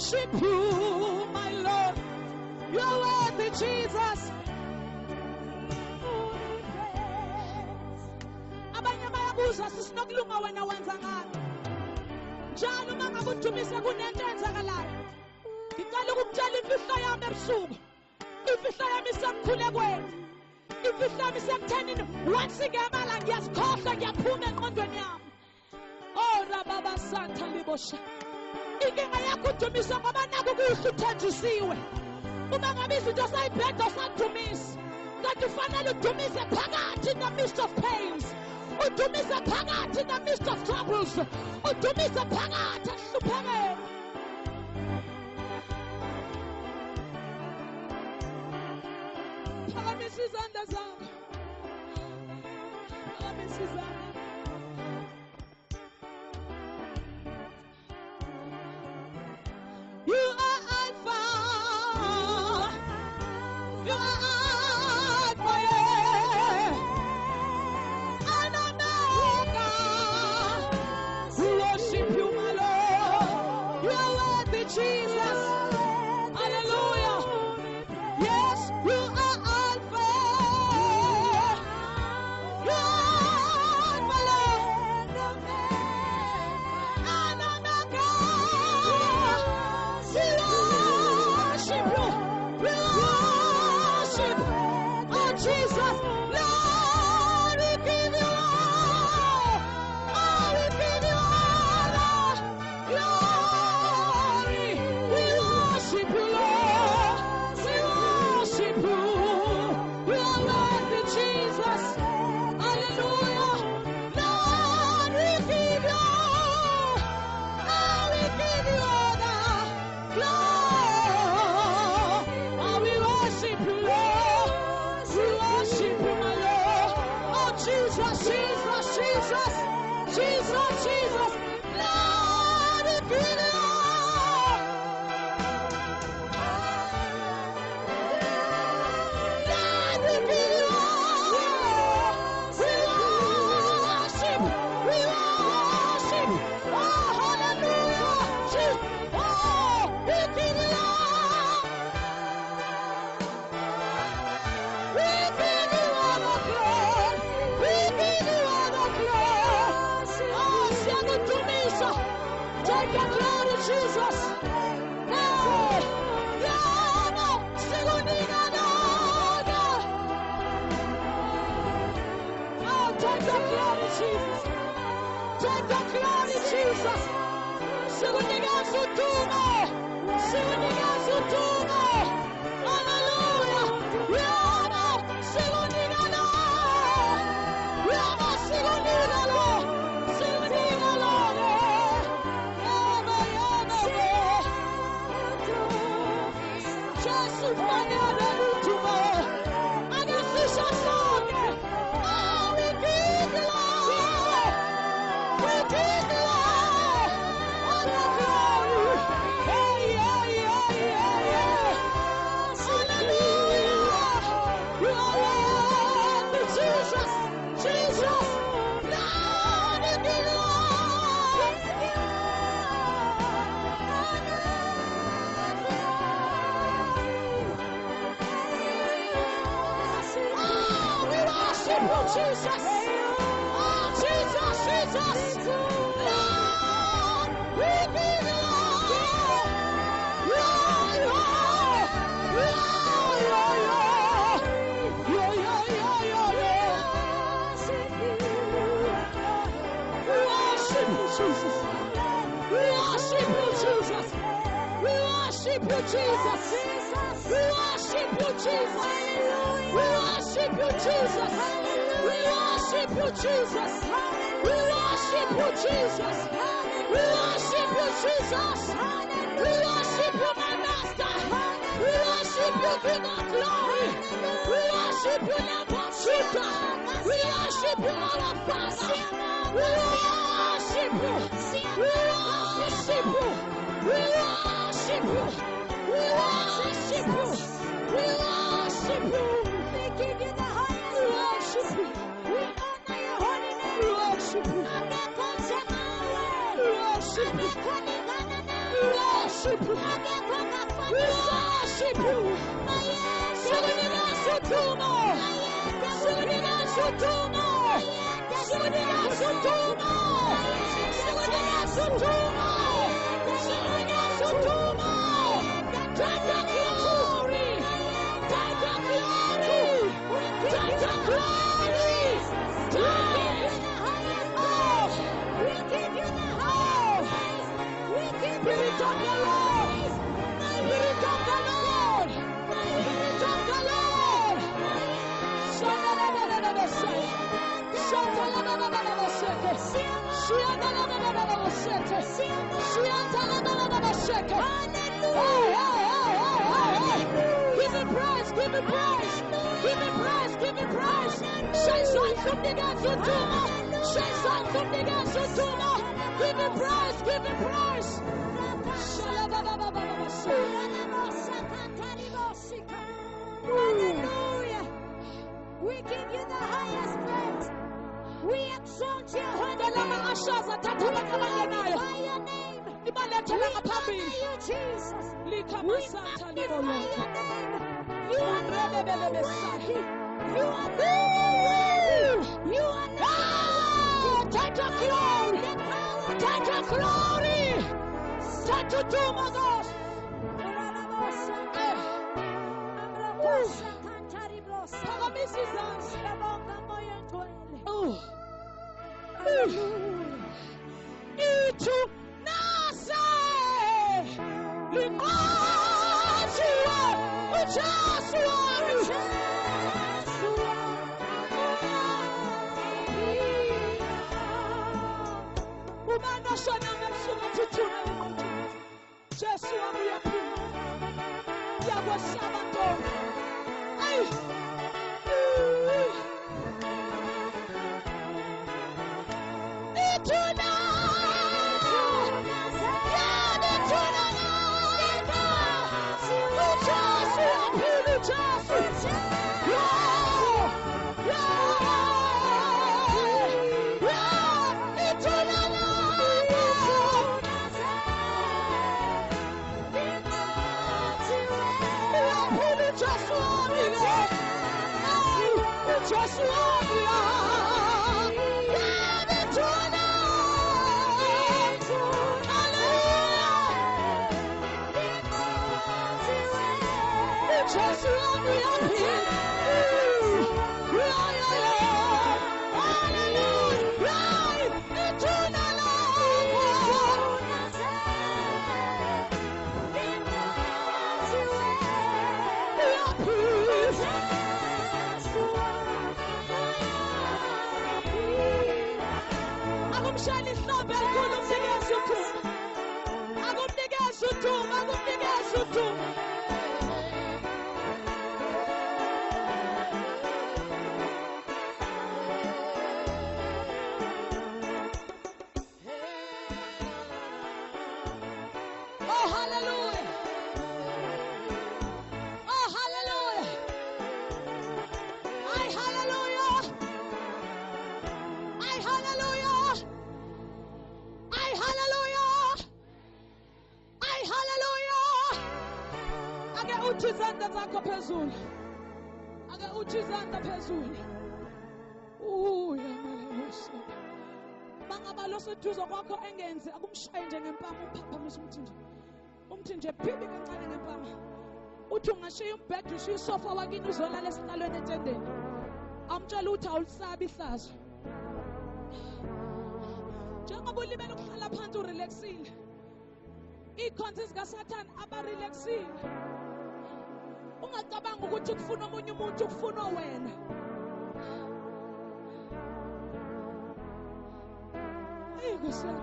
worship you, my Lord. You're worthy, Jesus. Abanye bayabuza sisinokulunga wena wenza ngani. Njalo uma ngabe udumise kunento enzakalayo. Ngicela ukukutshela imfihlo yami ebusuku. Imfihlo yami isemkhulekweni. Imfihlo yami isemthenini. Once ngemala ngiyazikhohlwa ngiyaphuma engqondweni yami. Oh Rababa Santa Libosha. Inkinga yakho udumisa ngoba naku kuyihluthenzisiwe. Uma ngabe izinto sayibheda sadumisa. Kanti ufanele udumise phakathi in the midst of pains. Udumise phakathi in the midst of troubles. Udumise phakathi ehluphekeni. Phakamisa izandla zakho. Phakamisa izandla. You are Alpha. You are Alpha. And Omega. We worship you, my Lord. You are worthy, Jesus. Hallelujah. Yes, you are Alpha. You are Alpha, Lord. And Omega. We worship you. We worship. Oh, Jesus. Lord, we give you all. Oh, we give you all. Glory. We worship you, Lord. We worship you. You are worthy, Jesus. Hallelujah. Lord, we give you all. Oh, we give you all the glory. Oh, we worship you, Lord. We worship you, my Lord. Oh, Jesus, Jesus, Jesus. Jesus, Jesus. Lord, we give you all. Lord, we give you all. We worship. We worship. Oh, hallelujah. Oh, we give you all. We give you all the glory. We give you all the glory. Oh, Siano Tunisa. Take your glory, Jesus. Hey, Yano, Sigunina, no. Oh, take the glory, Jesus. Take the glory, Jesus. Sigunina, Sutume. Sigunina, Sutume. Hallelujah. Yano, Sigunina, no. Yano, Sigunina, no. Sigunina, no. Yano, Yano, Jesus, my God, I got fish on song. Oh, we give you Lord. We give you Lord. All the glory. Hey, yeah, yeah, yeah, yeah. Hallelujah. You are worthy, Jesus. Jesus. Lord, we give you Lord. Oh, we worship you, Jesus. Oh, Jesus, Jesus. Lord, we give you Lord. Yeah, yeah. Yeah, yeah, yeah. Yeah, yeah, yeah, yeah, yeah. We worship you, Jesus. We worship you, Jesus. We worship you, Jesus. We worship you, Jesus. We worship you, Jesus. We worship you, Jesus. We worship you, Jesus. We worship you, Jesus. We worship you, my Master. We worship you, King of Glory. We worship you, Lamb of Judah. We worship you, our Father. We worship you. We worship you. We worship you. We worship you. We worship you. We give you the highest. We worship you. We honor your holy name. We worship you. We worship you. We worship worship you. We worship you. Selina Sutumo. Selina Sutumo. Selina Sutumo. Selina Sutumo. Selina Sutumo. Tata glory. Tata glory. Tata glory. We give you the highest. We give you the Lord. Spirit of the Lord. Spirit of the Lord. Give me praise, give me praise, give me praise, give me praise. Shine from the God to Tuma. Shine from the God to Tuma. Give me praise, give me praise. Hallelujah. We give you the highest praise. We exalt your holy name. We glorify your name. We honor you, Jesus. We magnify your name. You are not worthy. You are not worthy. You are not worthy. Take your glory. Take your glory. Take your doom, O God. Itu nasa limasiwa uchaswa umana shana msuka tutuna Jesu wangu ya pili ya wasaba ndo uchizanda zakho phezulu ake uchizanda phezulu uyamalemusa bangabalo seduzo kwakho engenzi akumshaye nje ngempama uphaphamisa umthi nje phibi kancane ngempama uthi ungashiya umbhede ushiya isofa wakini uzolala esihlalweni entendeni amtshela uthi awulisabi ihlazo njengoba ulibele ukuhlala phansi urelaxile ikhonzi zikaSathane abarelaxile ungacabanga ukuthi kufuna omunye umuntu kufuna wena ayikosana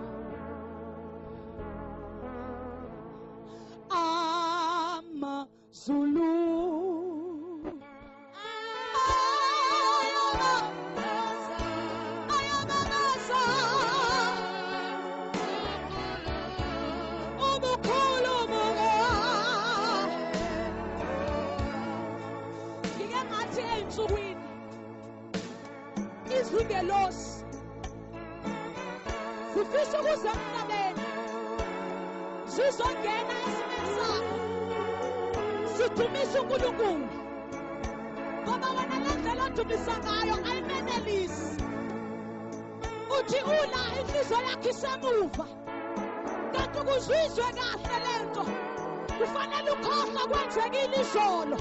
Zulu Singelosi sifisa ukuza emhlabeni Sizongena esimeni sakho. Sidumisa uNkulunkulu. Ngoba wena lendlela odumisa ngayo ayimenelisi. Uthi ula inhliziyo yakho isemuva. Kanti ukuzizwe kahle lento. Kufanele ukhohlwe kwenzekile izolo.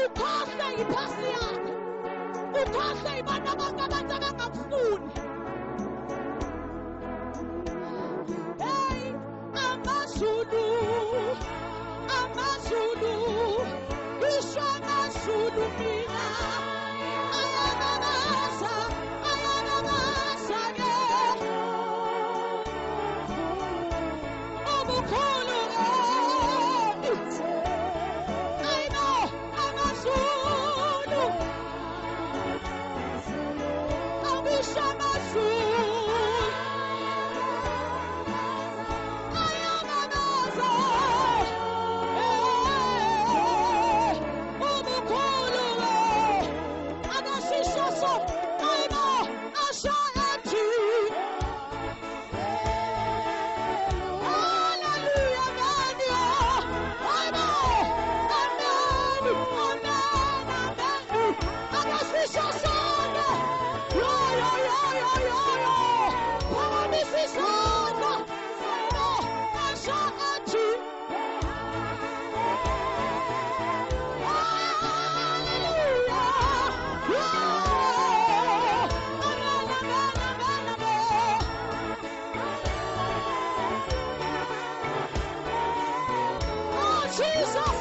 Ukhohlwe iphasi yakho. Ukhohlwe ibona bonke abantu abangakufuni. Hey, amaZulu, amaZulu, isho amaZulu mina. Ayababasa, ayababasa ke. Obukhulu I know, amaZulu. Abisha amaZulu. Ayababasa. Obukhulu akasisho so. Ayino, asha ethi. Hallelujah, amen. Amen, amen. Akasisho sonke. Yo. Phamisa isandla. Asha ethi. Jesus,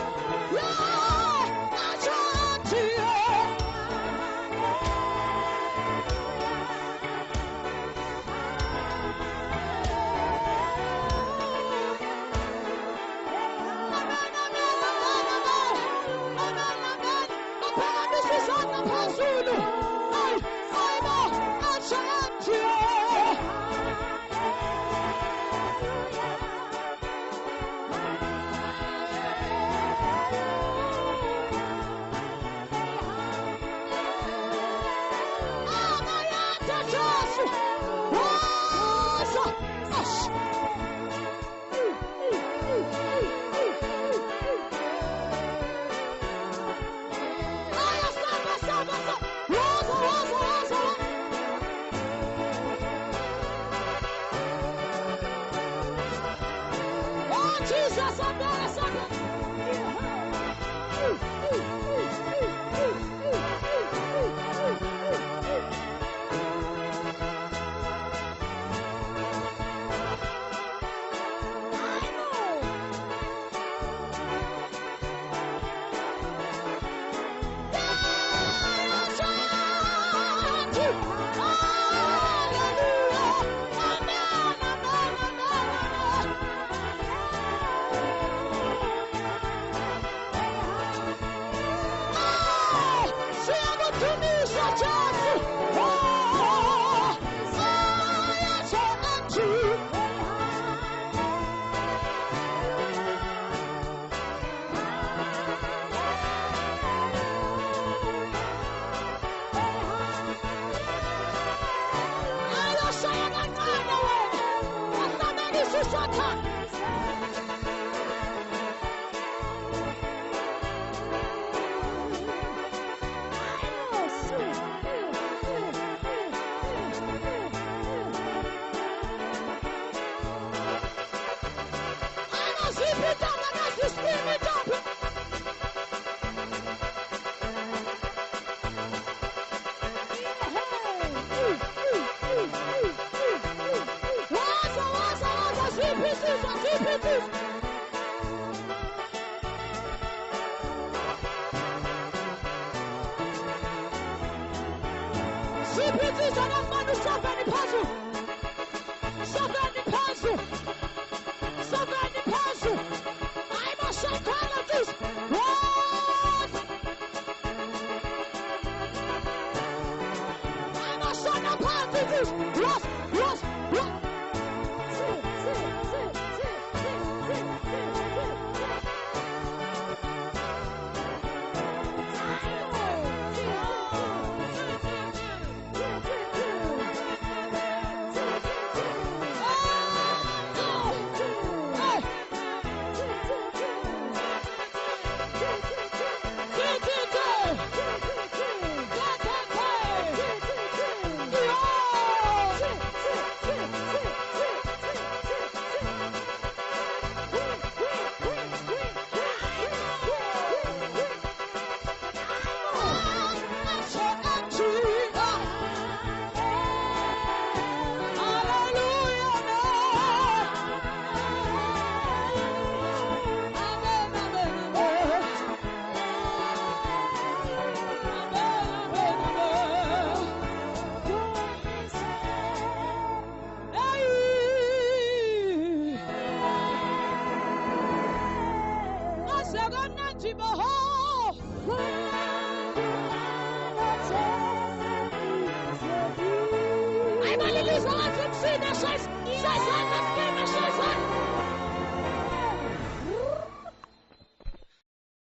behold